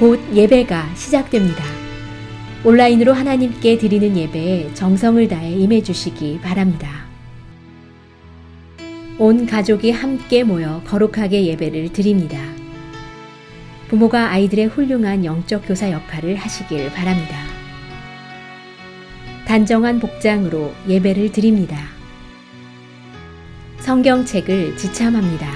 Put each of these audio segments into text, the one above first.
곧 예배가 시작됩니다. 온라인으로 하나님께 드리는 예배에 정성을 다해 임해 주시기 바랍니다. 온 가족이 함께 모여 거룩하게 예배를 드립니다. 부모가 아이들의 훌륭한 영적 교사 역할을 하시길 바랍니다. 단정한 복장으로 예배를 드립니다. 성경책을 지참합니다.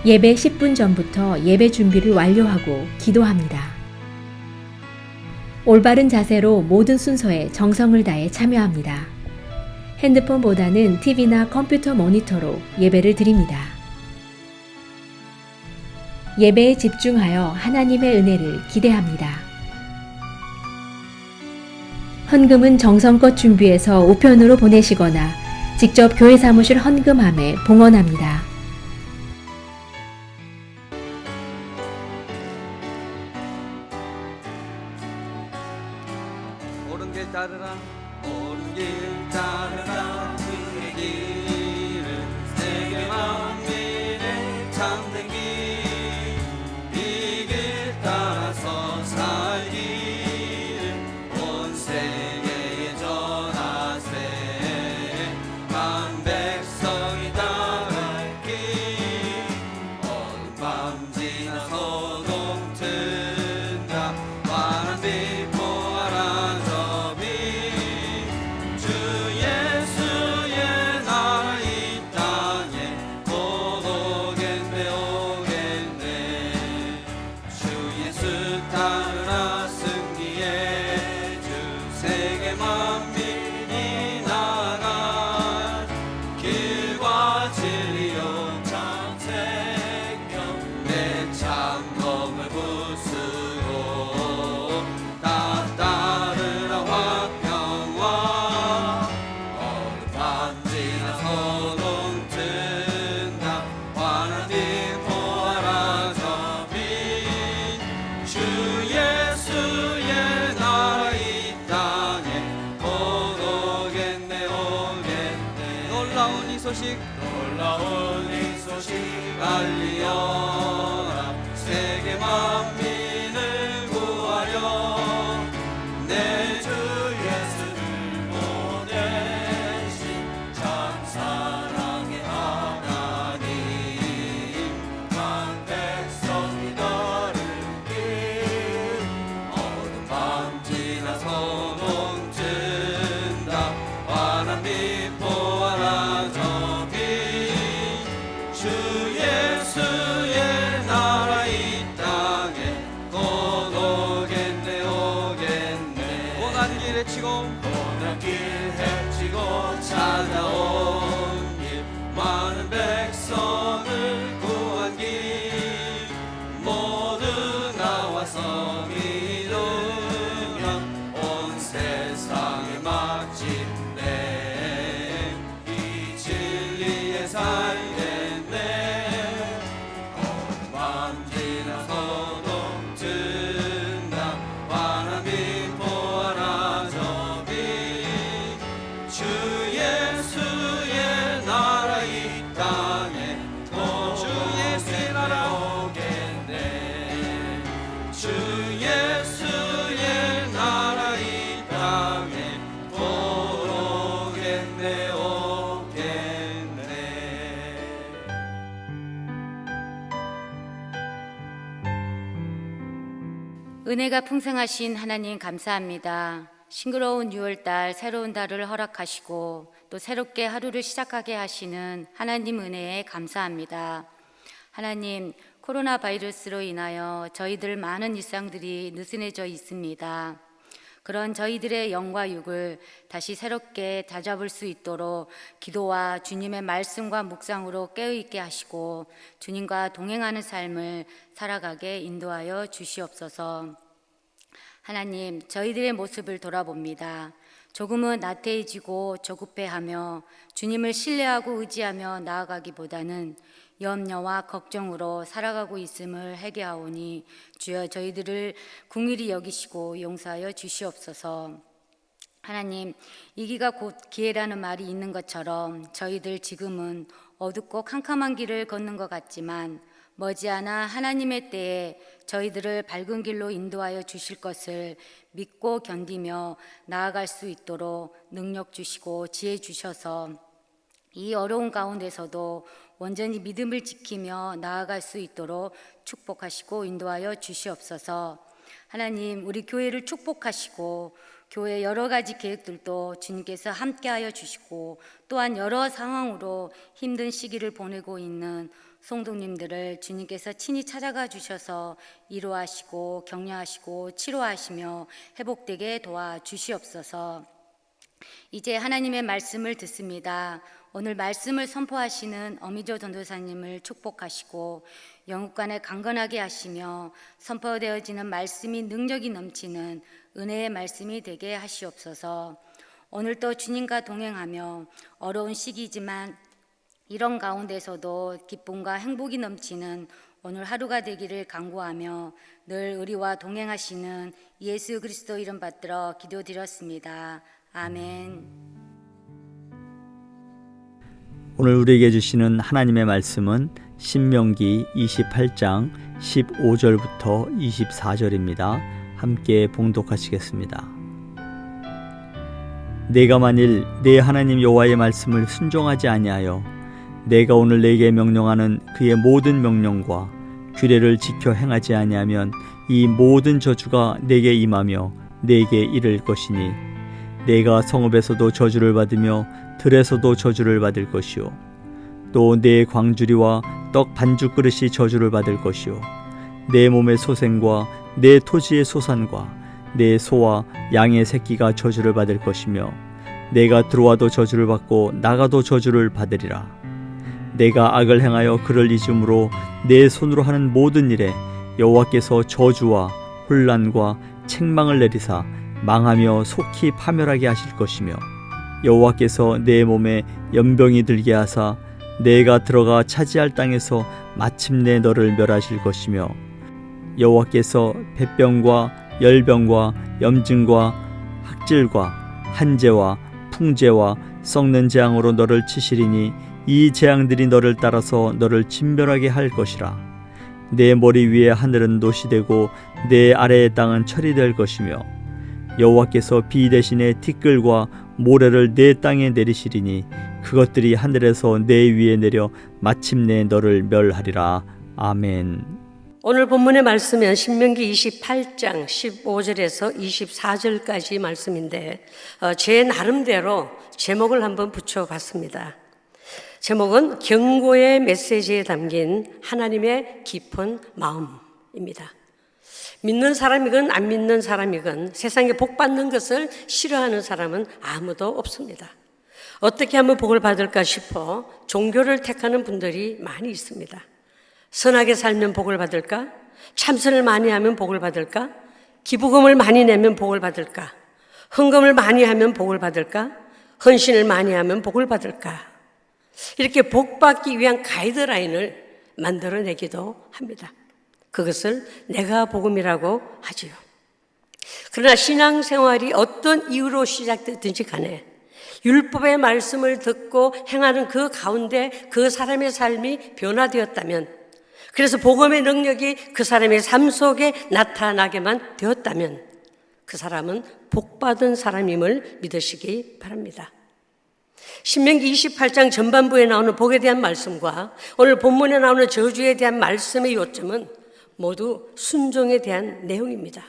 예배 10분 전부터 예배 준비를 완료하고 기도합니다. 올바른 자세로 모든 순서에 정성을 다해 참여합니다. 핸드폰보다는 TV나 컴퓨터 모니터로 예배를 드립니다. 예배에 집중하여 하나님의 은혜를 기대합니다. 헌금은 정성껏 준비해서 우편으로 보내시거나 직접 교회 사무실 헌금함에 봉헌합니다. 옳은 길 따르라 옳은 길 따르라 그의 길을 세계 만민의 참된 길 이 길 따라서 살기를 온 세계에 전하세 만 백성이 따를 길 어둠 밤 지나 소동 튼다 환한 빛 보아라 저비 주 예수의 나라 이 땅에 곧 오겠네 오겠네 주 예수 따르라 승리해 주 세계 만민이 나아갈 길과 진리요 참 생명 내 창검을 부수고 다 따르라 화평과 어느 밤지나 소동 튼다 환한 빛 보아라 저빛 주 예수의 나라 이 땅에 곧 오겠네 오겠네 놀라운 이 소식 알리어라 세계 만민을 구하려 내 주 예수를 보내신 참 사랑의 하나님 만 백성이 따를 길 어둠 밤 지나 소동 튼다 환한 빛 보아라 저빛 주 예수의 나라 이 땅에 곧 오겠네 오겠네 고난 길 헤치고 찾아온 길 많은 백성을 구한 길 모두 나와서 믿으면 온 세상의 마침내 이 진리에 살겠네 어둠 밤 지나 소동 튼다 환한 빛 보아라 저빛 주 예수의 나라 이 땅에 곧 주 예수의 나라 오겠네 주 예수의 나라 이 땅에 곧 오겠네 오겠네 은혜가 풍성하신 하나님 감사합니다. 싱그러운 6월달 새로운 달을 허락하시고 또 새롭게 하루를 시작하게 하시는 하나님 은혜에 감사합니다. 하나님, 코로나 바이러스로 인하여 저희들 많은 일상들이 느슨해져 있습니다. 그런 저희들의 영과 육을 다시 새롭게 다잡을 수 있도록 기도와 주님의 말씀과 묵상으로 깨어있게 하시고 주님과 동행하는 삶을 살아가게 인도하여 주시옵소서. 하나님, 저희들의 모습을 돌아봅니다. 조금은 나태해지고 조급해하며 주님을 신뢰하고 의지하며 나아가기보다는 염려와 걱정으로 살아가고 있음을 회개하오니 주여 저희들을 긍휼히 여기시고 용서하여 주시옵소서. 하나님, 이기가 곧 기회라는 말이 있는 것처럼 저희들 지금은 어둡고 캄캄한 길을 걷는 것 같지만 머지않아 하나님의 때에 저희들을 밝은 길로 인도하여 주실 것을 믿고 견디며 나아갈 수 있도록 능력 주시고 지혜 주셔서 이 어려운 가운데서도 온전히 믿음을 지키며 나아갈 수 있도록 축복하시고 인도하여 주시옵소서. 하나님, 우리 교회를 축복하시고 교회 여러 가지 계획들도 주님께서 함께하여 주시고 또한 여러 상황으로 힘든 시기를 보내고 있는 성도님들을 주님께서 친히 찾아가 주셔서 위로하시고 격려하시고 치료하시며 회복되게 도와주시옵소서. 이제 하나님의 말씀을 듣습니다. 오늘 말씀을 선포하시는 어미조 전도사님을 축복하시고 영육간에 강건하게 하시며 선포되어지는 말씀이 능력이 넘치는 은혜의 말씀이 되게 하시옵소서. 오늘도 주님과 동행하며 어려운 시기지만 이런 가운데서도 기쁨과 행복이 넘치는 오늘 하루가 되기를 간구하며 늘 우리와 동행하시는 예수 그리스도 이름 받들어 기도드렸습니다. 아멘. 오늘 우리에게 주시는 하나님의 말씀은 신명기 28장 15절부터 24절입니다. 함께 봉독하시겠습니다. 내가 만일 내 하나님 여호와의 말씀을 순종하지 아니하여 내가 오늘 내게 명령하는 그의 모든 명령과 규례를 지켜 행하지 아니하면 이 모든 저주가 내게 임하며 내게 이를 것이니 내가 성읍에서도 저주를 받으며 들에서도 저주를 받을 것이요 또 내 광주리와 떡 반죽 그릇이 저주를 받을 것이요 내 몸의 소생과 내 토지의 소산과 내 소와 양의 새끼가 저주를 받을 것이며 내가 들어와도 저주를 받고 나가도 저주를 받으리라. 내가 악을 행하여 그를 잊음으로 내 손으로 하는 모든 일에 여호와께서 저주와 혼란과 책망을 내리사 망하며 속히 파멸하게 하실 것이며 여호와께서 내 몸에 연병이 들게 하사 내가 들어가 차지할 땅에서 마침내 너를 멸하실 것이며 여호와께서 폐병과 열병과 염증과 학질과 한재와 풍재와 썩는 재앙으로 너를 치시리니 이 재앙들이 너를 따라서 너를 진멸하게 할 것이라. 내 머리 위에 하늘은 노시 되고 내 아래의 땅은 철이 될 것이며 여호와께서 비 대신에 티끌과 모래를 내 땅에 내리시리니 그것들이 하늘에서 내 위에 내려 마침내 너를 멸하리라. 아멘. 오늘 본문의 말씀은 신명기 28장 15절에서 24절까지 말씀인데 제 나름대로 제목을 한번 붙여봤습니다. 제목은 경고의 메시지에 담긴 하나님의 깊은 마음입니다. 믿는 사람이건 안 믿는 사람이건 세상에 복 받는 것을 싫어하는 사람은 아무도 없습니다. 어떻게 하면 복을 받을까 싶어 종교를 택하는 분들이 많이 있습니다. 선하게 살면 복을 받을까? 참선을 많이 하면 복을 받을까? 기부금을 많이 내면 복을 받을까? 헌금을 많이 하면 복을 받을까? 헌신을 많이 하면 복을 받을까? 이렇게 복 받기 위한 가이드라인을 만들어내기도 합니다. 그것을 내가 복음이라고 하지요. 그러나 신앙생활이 어떤 이유로 시작되든지 간에 율법의 말씀을 듣고 행하는 그 가운데 그 사람의 삶이 변화되었다면, 그래서 복음의 능력이 그 사람의 삶 속에 나타나게만 되었다면 그 사람은 복받은 사람임을 믿으시기 바랍니다. 신명기 28장 전반부에 나오는 복에 대한 말씀과 오늘 본문에 나오는 저주에 대한 말씀의 요점은 모두 순종에 대한 내용입니다.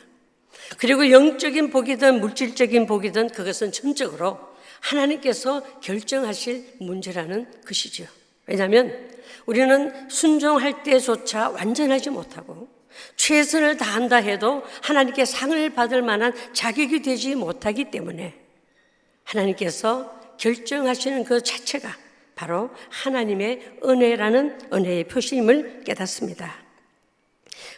그리고 영적인 복이든 물질적인 복이든 그것은 전적으로 하나님께서 결정하실 문제라는 것이죠. 왜냐하면 우리는 순종할 때조차 완전하지 못하고 최선을 다한다 해도 하나님께 상을 받을 만한 자격이 되지 못하기 때문에 하나님께서 결정하시는 그 자체가 바로 하나님의 은혜라는 은혜의 표시임을 깨닫습니다.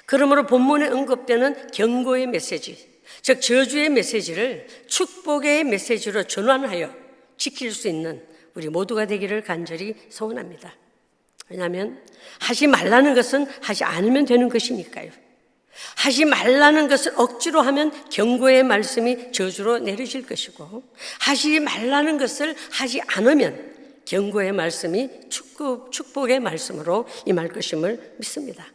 그러므로 본문에 언급되는 경고의 메시지, 즉 저주의 메시지를 축복의 메시지로 전환하여 지킬 수 있는 우리 모두가 되기를 간절히 소원합니다. 왜냐하면 하지 말라는 것은 하지 않으면 되는 것이니까요. 하지 말라는 것을 억지로 하면 경고의 말씀이 저주로 내려질 것이고, 하지 말라는 것을 하지 않으면 경고의 말씀이 축복의 말씀으로 임할 것임을 믿습니다.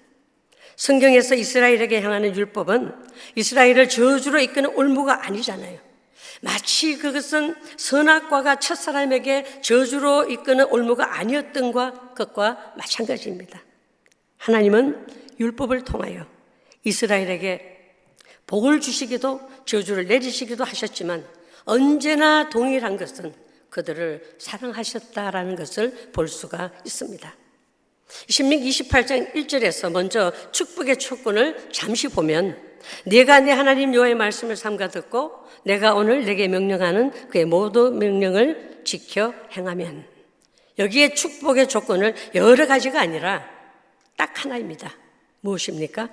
성경에서 이스라엘에게 향하는 율법은 이스라엘을 저주로 이끄는 올무가 아니잖아요. 마치 그것은 선악과가 첫사람에게 저주로 이끄는 올무가 아니었던 것과 마찬가지입니다. 하나님은 율법을 통하여 이스라엘에게 복을 주시기도 저주를 내리시기도 하셨지만 언제나 동일한 것은 그들을 사랑하셨다라는 것을 볼 수가 있습니다. 신명기 28장 1절에서 먼저 축복의 촉군을 잠시 보면 내가 내 하나님 여호와의 말씀을 삼가 듣고 내가 오늘 내게 명령하는 그의 모든 명령을 지켜 행하면, 여기에 축복의 조건을 여러 가지가 아니라 딱 하나입니다. 무엇입니까?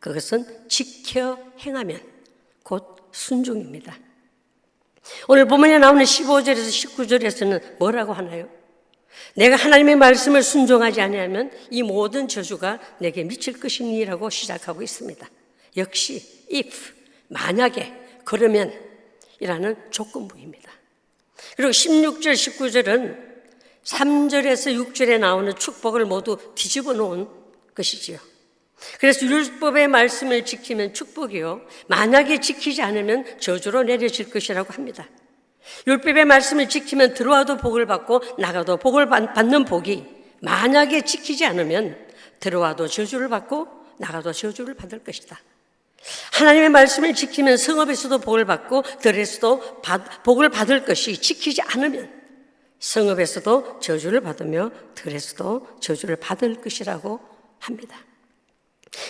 그것은 지켜 행하면 곧 순종입니다. 오늘 본문에 나오는 15절에서 19절에서는 뭐라고 하나요? 내가 하나님의 말씀을 순종하지 아니하면 이 모든 저주가 내게 미칠 것이니라고 시작하고 있습니다. 역시 if, 만약에, 그러면 이라는 조건부입니다. 그리고 16절, 19절은 3절에서 6절에 나오는 축복을 모두 뒤집어 놓은 것이지요. 그래서 율법의 말씀을 지키면 축복이요, 만약에 지키지 않으면 저주로 내려질 것이라고 합니다. 율법의 말씀을 지키면 들어와도 복을 받고 나가도 복을 받는 복이, 만약에 지키지 않으면 들어와도 저주를 받고 나가도 저주를 받을 것이다. 하나님의 말씀을 지키면 성읍에서도 복을 받고 들에서도 복을 받을 것이, 지키지 않으면 성읍에서도 저주를 받으며 들에서도 저주를 받을 것이라고 합니다.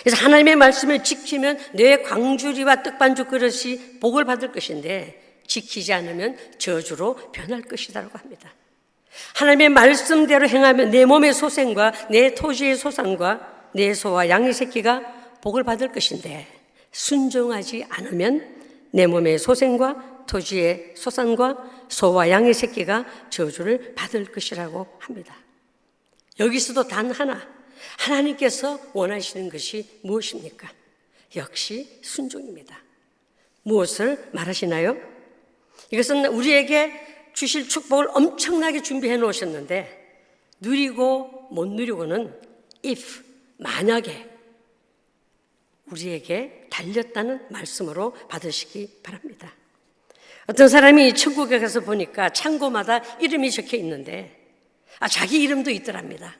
그래서 하나님의 말씀을 지키면 내 광주리와 떡반죽 그릇이 복을 받을 것인데 지키지 않으면 저주로 변할 것이라고 합니다. 하나님의 말씀대로 행하면 내 몸의 소생과 내 토지의 소산과 내 소와 양의 새끼가 복을 받을 것인데 순종하지 않으면 내 몸의 소생과 토지의 소산과 소와 양의 새끼가 저주를 받을 것이라고 합니다. 여기서도 단 하나, 하나님께서 원하시는 것이 무엇입니까? 역시 순종입니다. 무엇을 말하시나요? 이것은 우리에게 주실 축복을 엄청나게 준비해 놓으셨는데 누리고 못 누리고는 if, 만약에 우리에게 달렸다는 말씀으로 받으시기 바랍니다. 어떤 사람이 천국에 가서 보니까 창고마다 이름이 적혀 있는데 자기 이름도 있더랍니다.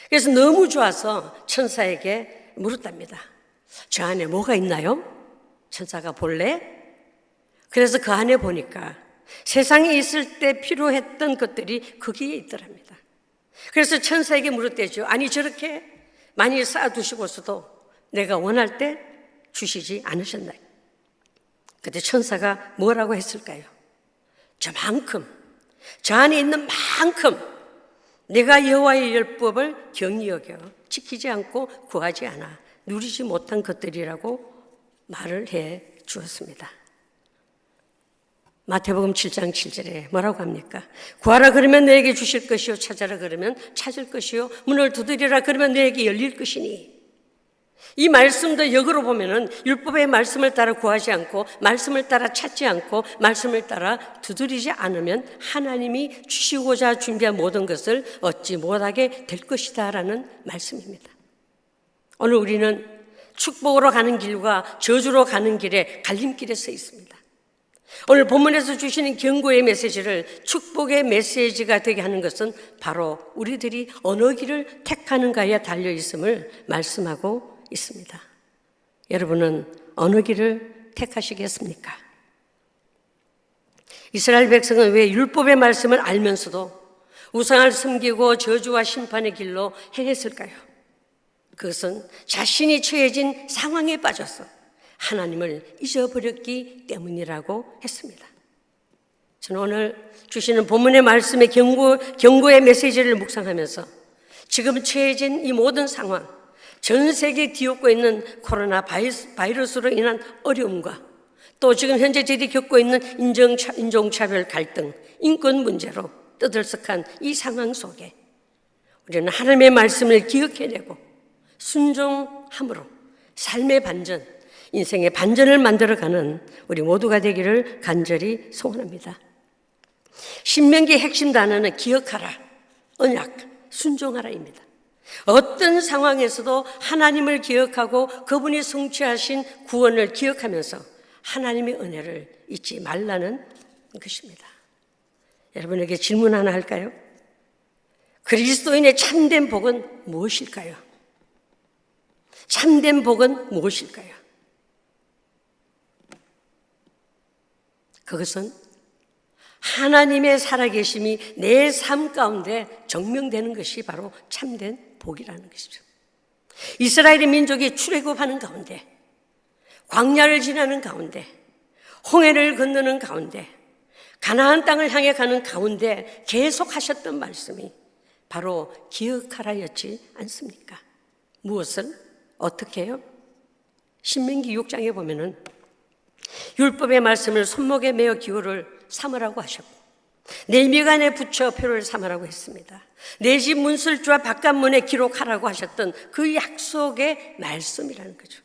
그래서 너무 좋아서 천사에게 물었답니다. 저 안에 뭐가 있나요? 천사가 볼래? 그래서 그 안에 보니까 세상에 있을 때 필요했던 것들이 거기에 있더랍니다. 그래서 천사에게 물었대죠. 아니 저렇게 많이 쌓아두시고서도 내가 원할 때 주시지 않으셨나요? 그때 천사가 뭐라고 했을까요? 저만큼, 저 안에 있는 만큼 내가 여호와의 율법을 경히 여겨 지키지 않고 구하지 않아 누리지 못한 것들이라고 말을 해 주었습니다. 마태복음 7장 7절에 뭐라고 합니까? 구하라 그러면 너에게 주실 것이요, 찾아라 그러면 찾을 것이요, 문을 두드리라 그러면 너에게 열릴 것이니. 이 말씀도 역으로 보면은 율법의 말씀을 따라 구하지 않고 말씀을 따라 찾지 않고 말씀을 따라 두드리지 않으면 하나님이 주시고자 준비한 모든 것을 얻지 못하게 될 것이다라는 말씀입니다. 오늘 우리는 축복으로 가는 길과 저주로 가는 길에 갈림길에 서 있습니다. 오늘 본문에서 주시는 경고의 메시지를 축복의 메시지가 되게 하는 것은 바로 우리들이 어느 길을 택하는가에 달려 있음을 말씀하고 있습니다. 여러분은 어느 길을 택하시겠습니까? 이스라엘 백성은 왜 율법의 말씀을 알면서도 우상을 섬기고 저주와 심판의 길로 행했을까요? 그것은 자신이 처해진 상황에 빠져서 하나님을 잊어버렸기 때문이라고 했습니다. 저는 오늘 주시는 본문의 말씀의 경고의 메시지를 묵상하면서 지금 처해진 이 모든 상황, 전 세계에 뒤엎고 있는 코로나 바이러스로 인한 어려움과 또 지금 현재 저희들이 겪고 있는 인종차별 갈등, 인권 문제로 떠들썩한 이 상황 속에 우리는 하나님의 말씀을 기억해내고 순종함으로 삶의 반전, 인생의 반전을 만들어가는 우리 모두가 되기를 간절히 소원합니다. 신명기의 핵심 단어는 기억하라, 언약, 순종하라입니다. 어떤 상황에서도 하나님을 기억하고 그분이 성취하신 구원을 기억하면서 하나님의 은혜를 잊지 말라는 것입니다. 여러분에게 질문 하나 할까요? 그리스도인의 참된 복은 무엇일까요? 참된 복은 무엇일까요? 그것은 하나님의 살아계심이 내 삶 가운데 증명되는 것이 바로 참된 복이라는 것이죠. 이스라엘의 민족이 출애굽하는 가운데, 광야를 지나는 가운데, 홍해를 건너는 가운데, 가나안 땅을 향해 가는 가운데 계속 하셨던 말씀이 바로 기억하라였지 않습니까? 무엇을? 어떻게 해요? 신명기 6장에 보면은 율법의 말씀을 손목에 메어 기호를 삼으라고 하셨고, 내 미간에 붙여 표를 삼으라고 했습니다. 내 집 문설주와 바깥문에 기록하라고 하셨던 그 약속의 말씀이라는 거죠.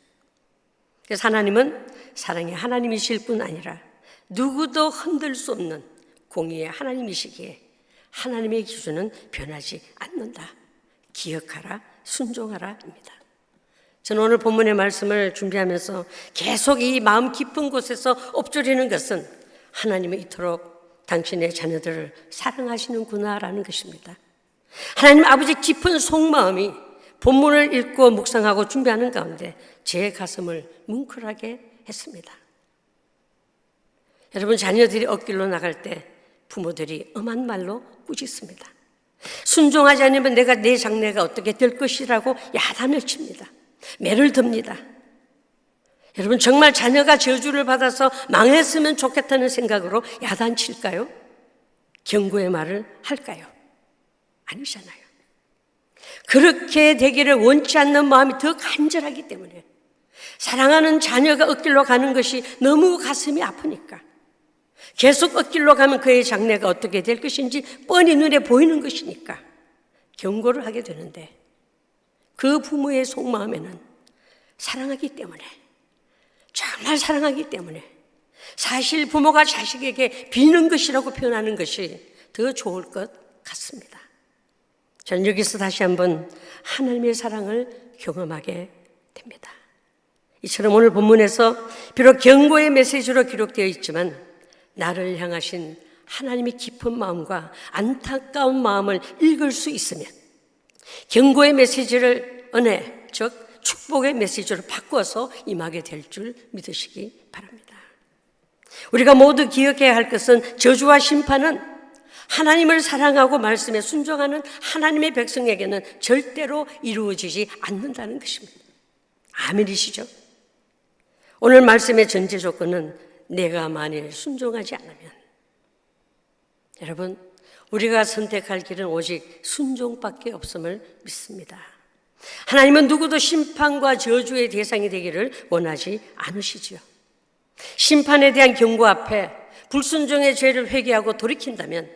그래서 하나님은 사랑의 하나님이실 뿐 아니라 누구도 흔들 수 없는 공의의 하나님이시기에 하나님의 기준은 변하지 않는다. 기억하라, 순종하라입니다. 저는 오늘 본문의 말씀을 준비하면서 계속 이 마음 깊은 곳에서 엎조리는 것은 하나님은 이토록 당신의 자녀들을 사랑하시는구나라는 것입니다. 하나님 아버지 깊은 속마음이 본문을 읽고 묵상하고 준비하는 가운데 제 가슴을 뭉클하게 했습니다. 여러분, 자녀들이 엇길로 나갈 때 부모들이 엄한 말로 꾸짖습니다. 순종하지 않으면 내 장래가 어떻게 될 것이라고 야단을 칩니다. 매를 듭니다. 여러분, 정말 자녀가 저주를 받아서 망했으면 좋겠다는 생각으로 야단칠까요? 경고의 말을 할까요? 아니잖아요. 그렇게 되기를 원치 않는 마음이 더 간절하기 때문에, 사랑하는 자녀가 엇길로 가는 것이 너무 가슴이 아프니까, 계속 엇길로 가면 그의 장래가 어떻게 될 것인지 뻔히 눈에 보이는 것이니까 경고를 하게 되는데, 그 부모의 속마음에는 사랑하기 때문에, 정말 사랑하기 때문에 사실 부모가 자식에게 비는 것이라고 표현하는 것이 더 좋을 것 같습니다. 저는 여기서 다시 한번 하나님의 사랑을 경험하게 됩니다. 이처럼 오늘 본문에서 비록 경고의 메시지로 기록되어 있지만 나를 향하신 하나님의 깊은 마음과 안타까운 마음을 읽을 수 있으면 경고의 메시지를 은혜, 즉 축복의 메시지로 바꿔서 임하게 될 줄 믿으시기 바랍니다. 우리가 모두 기억해야 할 것은 저주와 심판은 하나님을 사랑하고 말씀에 순종하는 하나님의 백성에게는 절대로 이루어지지 않는다는 것입니다. 아멘이시죠? 오늘 말씀의 전제 조건은 내가 만일 순종하지 않으면, 여러분, 우리가 선택할 길은 오직 순종밖에 없음을 믿습니다. 하나님은 누구도 심판과 저주의 대상이 되기를 원하지 않으시지요. 심판에 대한 경고 앞에 불순종의 죄를 회개하고 돌이킨다면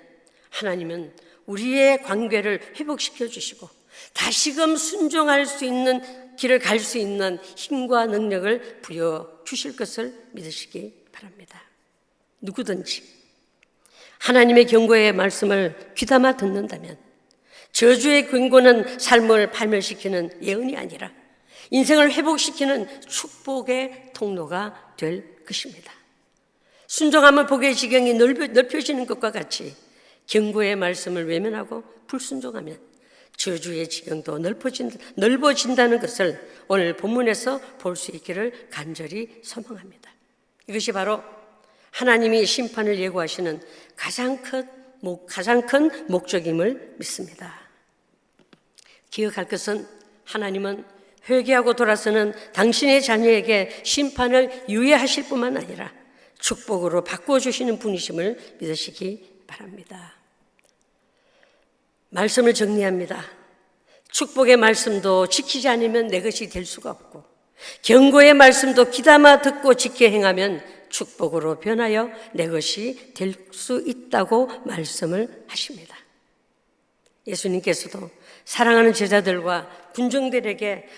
하나님은 우리의 관계를 회복시켜 주시고 다시금 순종할 수 있는 길을 갈 수 있는 힘과 능력을 부여 주실 것을 믿으시기 바랍니다. 누구든지 하나님의 경고의 말씀을 귀담아 듣는다면 저주의 경고는 삶을 발멸시키는 예언이 아니라 인생을 회복시키는 축복의 통로가 될 것입니다. 순종하면 복의 지경이 넓혀지는 것과 같이 경고의 말씀을 외면하고 불순종하면 저주의 지경도 넓어진다는 것을 오늘 본문에서 볼 수 있기를 간절히 소망합니다. 이것이 바로 하나님이 심판을 예고하시는 가장 큰 목적임을 믿습니다. 기억할 것은 하나님은 회개하고 돌아서는 당신의 자녀에게 심판을 유예하실 뿐만 아니라 축복으로 바꿔주시는 분이심을 믿으시기 바랍니다. 말씀을 정리합니다. 축복의 말씀도 지키지 않으면 내 것이 될 수가 없고, 경고의 말씀도 귀담아 듣고 지켜 행하면 축복으로 변하여 내 것이 될 수 있다고 말씀을 하십니다. 예수님께서도 사랑하는 제자들과 군중들에게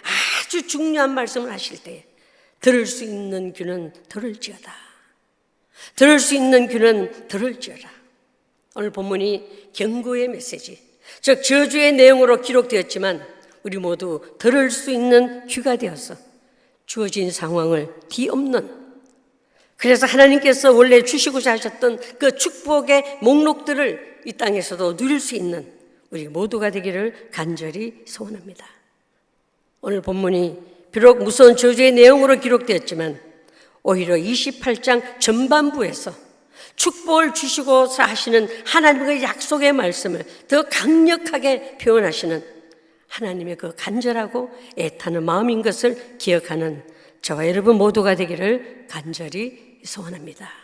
아주 중요한 말씀을 하실 때 들을 수 있는 귀는 들을지어다. 들을 수 있는 귀는 들을지어다. 오늘 본문이 경고의 메시지, 즉 저주의 내용으로 기록되었지만 우리 모두 들을 수 있는 귀가 되어서 주어진 상황을 뒤엎는, 그래서 하나님께서 원래 주시고자 하셨던 그 축복의 목록들을 이 땅에서도 누릴 수 있는 우리 모두가 되기를 간절히 소원합니다. 오늘 본문이 비록 무서운 저주의 내용으로 기록되었지만 오히려 28장 전반부에서 축복을 주시고서 하시는 하나님의 약속의 말씀을 더 강력하게 표현하시는 하나님의 그 간절하고 애타는 마음인 것을 기억하는 저와 여러분 모두가 되기를 간절히 소원합니다.